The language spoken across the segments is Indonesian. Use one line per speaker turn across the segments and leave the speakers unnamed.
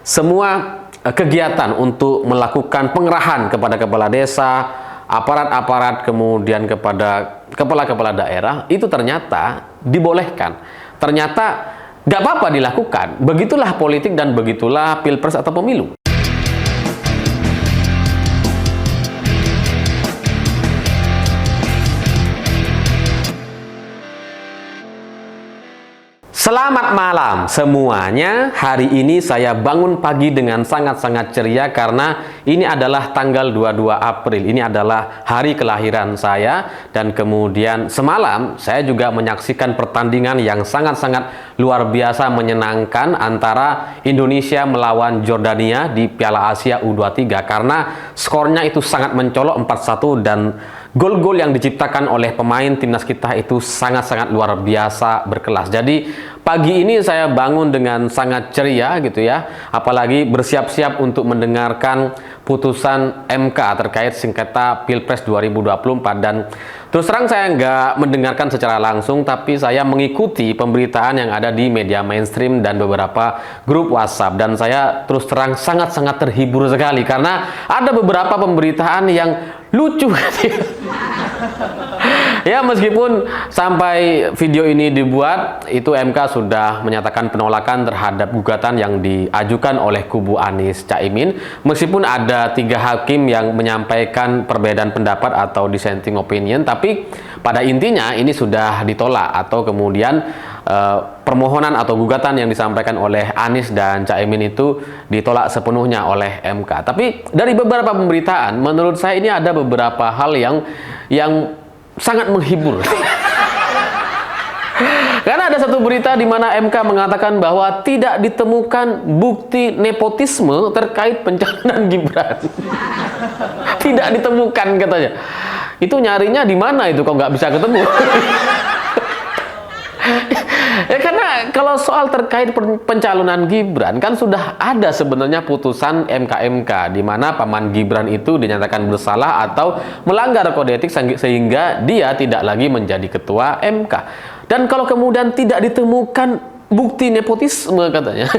semua kegiatan untuk melakukan pengerahan kepada kepala desa, aparat-aparat, kemudian kepada kepala-kepala daerah, itu ternyata dibolehkan. Ternyata nggak apa-apa dilakukan. Begitulah politik dan begitulah pilpres atau pemilu. Selamat malam semuanya. Hari ini saya bangun pagi dengan sangat-sangat ceria karena ini adalah tanggal 22 April. Ini adalah hari kelahiran saya, dan kemudian semalam saya juga menyaksikan pertandingan yang sangat-sangat luar biasa menyenangkan antara Indonesia melawan Jordania di Piala Asia U23 karena skornya itu sangat mencolok 4-1 dan gol-gol yang diciptakan oleh pemain timnas kita itu sangat-sangat luar biasa berkelas. Jadi pagi ini saya bangun dengan sangat ceria gitu ya, apalagi bersiap-siap untuk mendengarkan putusan MK terkait sengketa Pilpres 2024. Dan terus terang saya nggak mendengarkan secara langsung, tapi saya mengikuti pemberitaan yang ada di media mainstream dan beberapa grup WhatsApp, dan saya terus terang sangat-sangat terhibur sekali karena ada beberapa pemberitaan yang lucu. Ya, meskipun sampai video ini dibuat, itu MK sudah menyatakan penolakan terhadap gugatan yang diajukan oleh kubu Anies Caimin, meskipun ada 3 hakim yang menyampaikan perbedaan pendapat atau dissenting opinion, tapi pada intinya ini sudah ditolak, atau kemudian permohonan atau gugatan yang disampaikan oleh Anies dan Caimin itu ditolak sepenuhnya oleh MK. Tapi dari beberapa pemberitaan, menurut saya ini ada beberapa hal yang sangat menghibur. Karena ada satu berita di mana MK mengatakan bahwa tidak ditemukan bukti nepotisme terkait pencalonan Gibran. Tidak ditemukan katanya. Itu nyarinya di mana itu kok nggak bisa ketemu? Ya, karena kalau soal terkait pencalonan Gibran kan sudah ada sebenarnya putusan MK di mana paman Gibran itu dinyatakan bersalah atau melanggar kode etik sehingga dia tidak lagi menjadi ketua MK. Dan kalau kemudian tidak ditemukan bukti nepotisme katanya,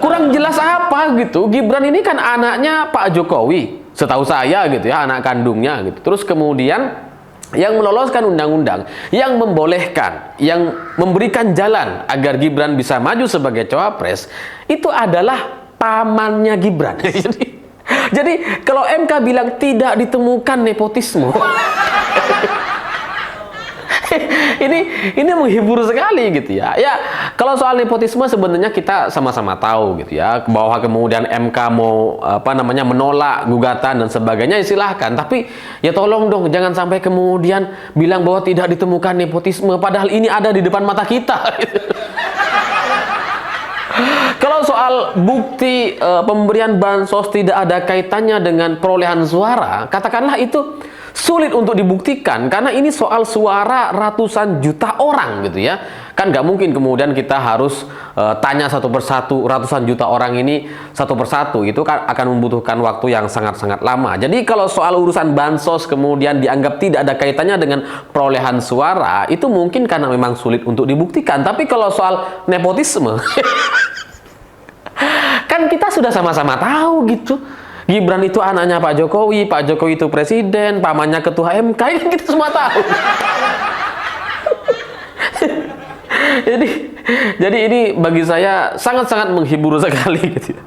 kurang jelas apa gitu. Gibran ini kan anaknya Pak Jokowi, setahu saya gitu ya, anak kandungnya gitu. Terus kemudian yang meloloskan undang-undang, yang membolehkan, yang memberikan jalan agar Gibran bisa maju sebagai cawapres, itu adalah pamannya Gibran. Jadi kalau MK bilang tidak ditemukan nepotisme, ini menghibur sekali gitu ya. Ya, kalau soal nepotisme sebenarnya kita sama-sama tahu gitu ya, bahwa kemudian MK mau menolak gugatan dan sebagainya, ya silahkan. Tapi ya tolong dong jangan sampai kemudian bilang bahwa tidak ditemukan nepotisme padahal ini ada di depan mata kita. Kalau soal bukti pemberian bansos tidak ada kaitannya dengan perolehan suara, katakanlah itu sulit untuk dibuktikan karena ini soal suara ratusan juta orang gitu ya. Kan nggak mungkin kemudian kita harus tanya satu persatu ratusan juta orang ini satu persatu, itu kan akan membutuhkan waktu yang sangat-sangat lama. Jadi kalau soal urusan bansos kemudian dianggap tidak ada kaitannya dengan perolehan suara, itu mungkin karena memang sulit untuk dibuktikan. Tapi kalau soal nepotisme kan kita sudah sama-sama tahu gitu. Gibran itu anaknya Pak Jokowi itu presiden, pamannya ketua MK, ini kita semua tahu. Jadi ini bagi saya sangat-sangat menghibur sekali gitu ya.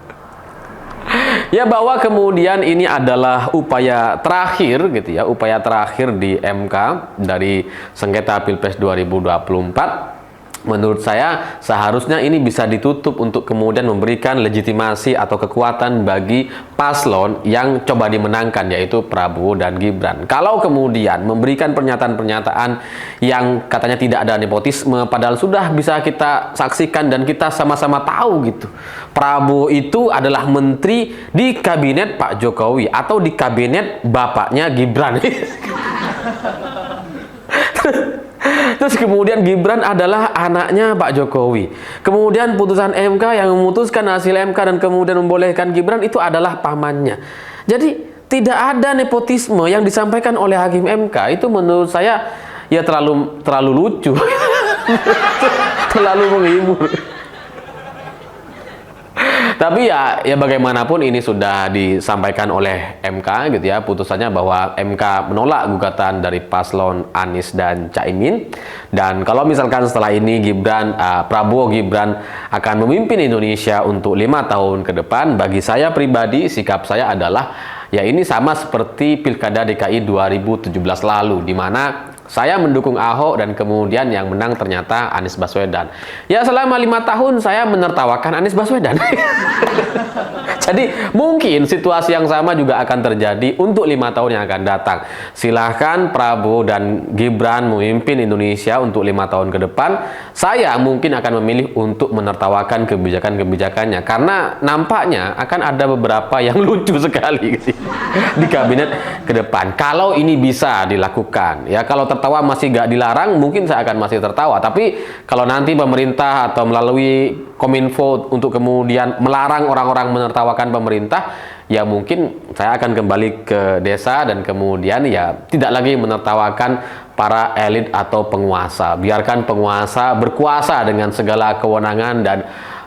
Ya, bahwa kemudian ini adalah upaya terakhir gitu ya, upaya terakhir di MK dari sengketa Pilpres 2024. Menurut saya seharusnya ini bisa ditutup untuk kemudian memberikan legitimasi atau kekuatan bagi paslon yang coba dimenangkan, yaitu Prabowo dan Gibran. Kalau kemudian memberikan pernyataan-pernyataan yang katanya tidak ada nepotisme, padahal sudah bisa kita saksikan dan kita sama-sama tahu gitu, Prabowo itu adalah menteri di kabinet Pak Jokowi atau di kabinet bapaknya Gibran. Terus kemudian Gibran adalah anaknya Pak Jokowi. Kemudian putusan MK yang memutuskan hasil MK dan kemudian membolehkan Gibran itu adalah pamannya. Jadi tidak ada nepotisme yang disampaikan oleh hakim MK. Itu menurut saya ya terlalu lucu. Terlalu menghibur. Tapi ya bagaimanapun ini sudah disampaikan oleh MK gitu ya, putusannya bahwa MK menolak gugatan dari paslon Anies dan Caimin. Dan kalau misalkan setelah ini Prabowo Gibran akan memimpin Indonesia untuk 5 tahun ke depan, bagi saya pribadi sikap saya adalah ya ini sama seperti Pilkada DKI 2017 lalu, di mana saya mendukung Ahok dan kemudian yang menang ternyata Anies Baswedan. Ya selama 5 tahun saya menertawakan Anies Baswedan. Jadi mungkin situasi yang sama juga akan terjadi untuk 5 tahun yang akan datang. Silahkan Prabowo dan Gibran memimpin Indonesia untuk 5 tahun ke depan. Saya mungkin akan memilih untuk menertawakan kebijakan-kebijakannya, karena nampaknya akan ada beberapa yang lucu sekali di kabinet ke depan. Kalau ini bisa dilakukan, ya kalau tertawa masih gak dilarang, mungkin saya akan masih tertawa. Tapi kalau nanti pemerintah atau melalui Kominfo untuk kemudian melarang orang-orang menertawakan pemerintah, ya mungkin saya akan kembali ke desa dan kemudian ya tidak lagi menertawakan para elit atau penguasa. Biarkan penguasa berkuasa dengan segala kewenangan dan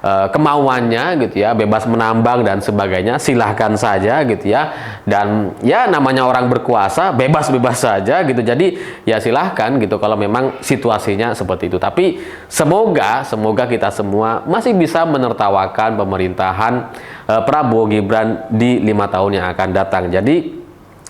kemauannya gitu ya, bebas menambang dan sebagainya, silahkan saja gitu ya. Dan ya namanya orang berkuasa bebas-bebas saja gitu, jadi ya silahkan gitu kalau memang situasinya seperti itu. Tapi semoga kita semua masih bisa menertawakan pemerintahan Prabowo Gibran di 5 tahun yang akan datang. Jadi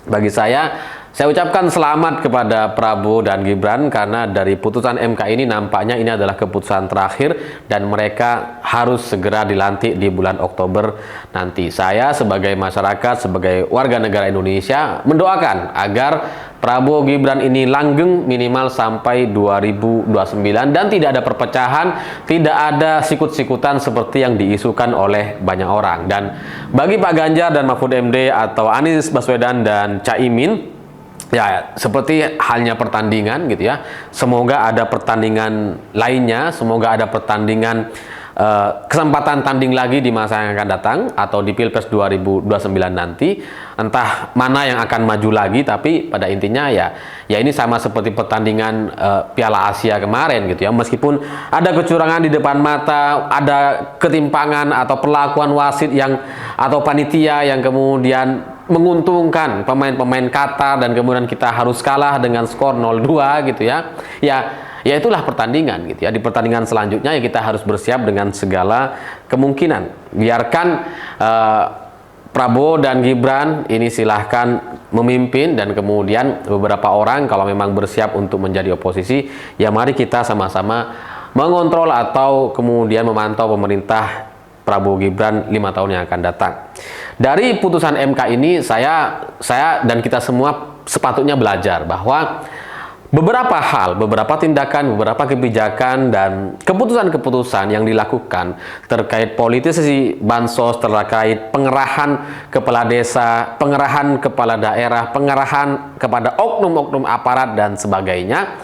bagi saya ucapkan selamat kepada Prabowo dan Gibran, karena dari putusan MK ini nampaknya ini adalah keputusan terakhir dan mereka harus segera dilantik di bulan Oktober nanti. Saya sebagai masyarakat, sebagai warga negara Indonesia mendoakan agar Prabowo Gibran ini langgeng minimal sampai 2029 dan tidak ada perpecahan, tidak ada sikut-sikutan seperti yang diisukan oleh banyak orang. Dan bagi Pak Ganjar dan Mahfud MD atau Anies Baswedan dan Caimin, ya seperti halnya pertandingan gitu ya, semoga ada pertandingan lainnya, semoga ada pertandingan kesempatan tanding lagi di masa yang akan datang atau di Pilpres 2029 nanti, entah mana yang akan maju lagi. Tapi pada intinya ya ini sama seperti pertandingan Piala Asia kemarin gitu ya, meskipun ada kecurangan di depan mata, ada ketimpangan atau perlakuan wasit yang atau panitia yang kemudian menguntungkan pemain-pemain Qatar dan kemudian kita harus kalah dengan skor 0-2 gitu ya. Ya itulah pertandingan gitu ya. Di pertandingan selanjutnya ya kita harus bersiap dengan segala kemungkinan. Biarkan Prabowo dan Gibran ini silahkan memimpin, dan kemudian beberapa orang kalau memang bersiap untuk menjadi oposisi, ya mari kita sama-sama mengontrol atau kemudian memantau pemerintah Prabowo Gibran 5 tahun yang akan datang. Dari putusan MK ini saya dan kita semua sepatutnya belajar bahwa beberapa hal, beberapa tindakan, beberapa kebijakan dan keputusan-keputusan yang dilakukan terkait politisasi bansos, terkait pengerahan kepala desa, pengerahan kepala daerah, pengerahan kepada oknum-oknum aparat dan sebagainya.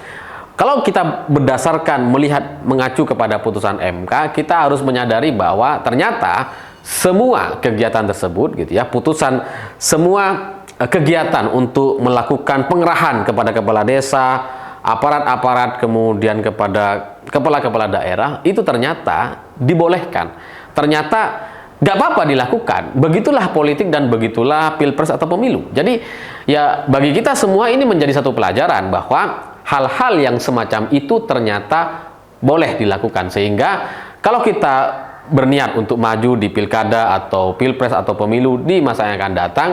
Kalau kita berdasarkan melihat mengacu kepada putusan MK, kita harus menyadari bahwa ternyata semua kegiatan tersebut gitu ya, putusan semua kegiatan untuk melakukan pengerahan kepada kepala desa, aparat-aparat, kemudian kepada kepala-kepala daerah, itu ternyata dibolehkan. Ternyata nggak apa-apa dilakukan. Begitulah politik dan begitulah pilpres atau pemilu. Jadi ya bagi kita semua ini menjadi satu pelajaran bahwa hal-hal yang semacam itu ternyata boleh dilakukan. Sehingga kalau kita berniat untuk maju di pilkada atau pilpres atau pemilu di masa yang akan datang,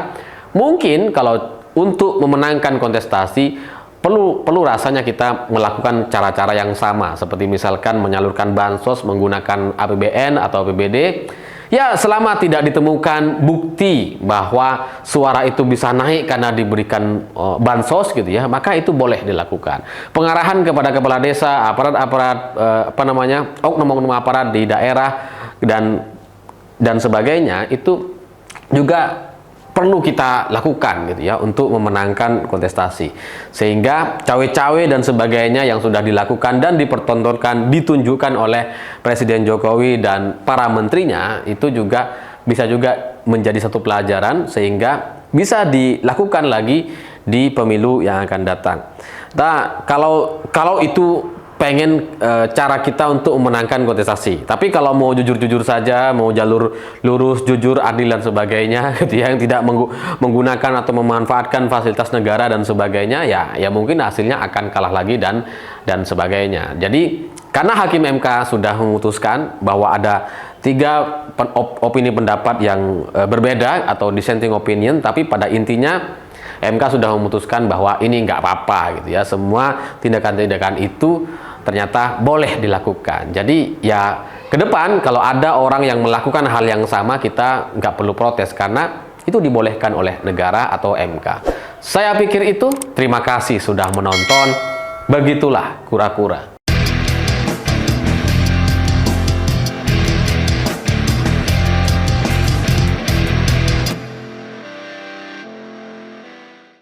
mungkin kalau untuk memenangkan kontestasi perlu rasanya kita melakukan cara-cara yang sama, seperti misalkan menyalurkan bansos menggunakan APBN atau APBD. Ya selama tidak ditemukan bukti bahwa suara itu bisa naik karena diberikan bansos gitu ya, maka itu boleh dilakukan. Pengarahan kepada kepala desa, aparat-aparat oknum-oknum aparat di daerah dan sebagainya, itu juga perlu kita lakukan gitu ya untuk memenangkan kontestasi. Sehingga cawe-cawe dan sebagainya yang sudah dilakukan dan dipertontonkan, ditunjukkan oleh Presiden Jokowi dan para menterinya, itu juga bisa juga menjadi satu pelajaran sehingga bisa dilakukan lagi di pemilu yang akan datang. Nah, kalau itu pengen cara kita untuk memenangkan kontestasi. Tapi kalau mau jujur-jujur saja, mau jalur lurus, jujur, adil dan sebagainya, gitu ya, yang tidak menggunakan atau memanfaatkan fasilitas negara dan sebagainya, ya mungkin hasilnya akan kalah lagi dan sebagainya. Jadi karena Hakim MK sudah memutuskan bahwa ada 3 opini pendapat yang berbeda atau dissenting opinion, tapi pada intinya MK sudah memutuskan bahwa ini nggak apa-apa gitu ya, semua tindakan-tindakan itu ternyata boleh dilakukan. Jadi ya ke depan kalau ada orang yang melakukan hal yang sama, kita nggak perlu protes karena itu dibolehkan oleh negara atau MK. Saya pikir itu. Terima kasih sudah menonton. Begitulah kura-kura.